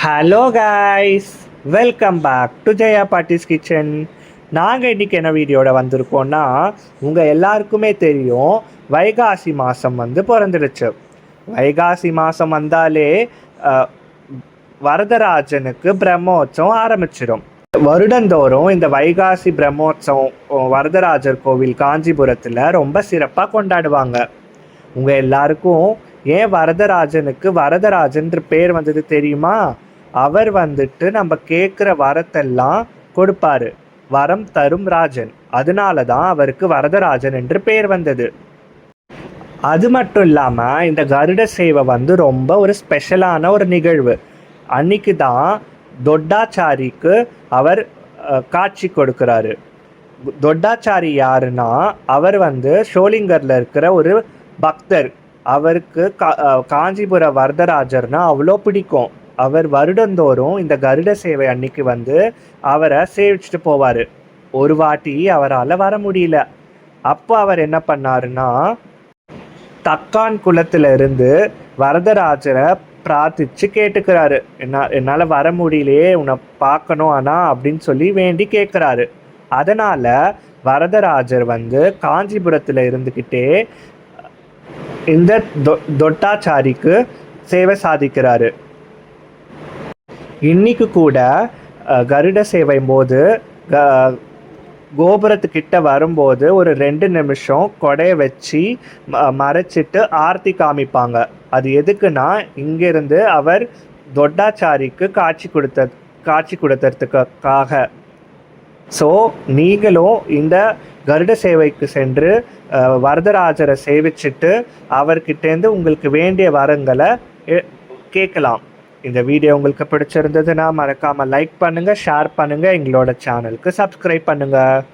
Hello guys, welcome back to Jaya பாட்டிஸ் kitchen. நாங்கள் இன்றைக்கி என்ன வீடியோட வந்திருக்கோன்னா, உங்கள் எல்லாருக்குமே தெரியும் வைகாசி மாதம் பிறந்துடுச்சு. வைகாசி மாதம் வந்தாலே வரதராஜனுக்கு பிரம்மோற்சவம் ஆரம்பிச்சிடும். வருடந்தோறும் இந்த வைகாசி பிரம்மோற்சவம் வரதராஜர் கோவில் காஞ்சிபுரத்தில் ரொம்ப சிறப்பாக கொண்டாடுவாங்க. உங்கள் எல்லாருக்கும் ஏன் வரதராஜனுக்கு வரதராஜன்ற பேர் வந்தது தெரியுமா? அவர் நம்ம கேட்குற வரத்தெல்லாம் கொடுப்பாரு, வரம் தரும் ராஜன். அதனால தான் அவருக்கு வரதராஜன் என்று பேர் வந்தது. அது மட்டும் இல்லாமல் இந்த கருட சேவை ரொம்ப ஒரு ஸ்பெஷலான ஒரு நிகழ்வு. அன்னைக்கு தான் தொட்டாச்சாரிக்கு அவர் காட்சி கொடுக்குறாரு. தொட்டாச்சாரி யாருன்னா, அவர் ஷோலிங்கரில் இருக்கிற ஒரு பக்தர். அவருக்கு காஞ்சிபுர வரதராஜர்னா அவ்வளோ பிடிக்கும். அவர் வருடந்தோறும் இந்த கருட சேவை அன்னைக்கு அவரை சேவிச்சுட்டு போவார். ஒரு வாட்டி அவரால் வர முடியல. அப்போ அவர் என்ன பண்ணாருன்னா, தக்கான் குளத்துல இருந்து வரதராஜரை பிரார்த்திச்சு கேட்டுக்கிறாரு. என்னால் வர முடியலையே, உன்னை பார்க்கணும் அப்படின்னு சொல்லி வேண்டி கேட்குறாரு. அதனால் வரதராஜர் காஞ்சிபுரத்தில் இருந்துக்கிட்டே இந்த தொட்டாச்சாரிக்கு சேவை சாதிக்கிறாரு. இன்னைக்கு கூட கருட சேவை போது கோபுரத்துக்கிட்ட வரும்போது ஒரு 2 நிமிஷம் கொடையை வச்சு மறைச்சிட்டு ஆர்த்தி காமிப்பாங்க. அது எதுக்குன்னா, இங்கிருந்து அவர் தொட்டாச்சாரிக்கு காட்சி கொடுத்ததுக்காக. ஸோ நீங்களும் இந்த கருட சேவைக்கு சென்று வரதராஜரை சேவிச்சுட்டு அவர்கிட்டேருந்து உங்களுக்கு வேண்டிய வரங்களை கேட்கலாம். இந்த வீடியோ உங்களுக்கு பிடிச்சிருந்ததுன்னா மறக்காமல் லைக் பண்ணுங்கள், ஷேர் பண்ணுங்கள், எங்களோட சேனலுக்கு சப்ஸ்கிரைப் பண்ணுங்கள்.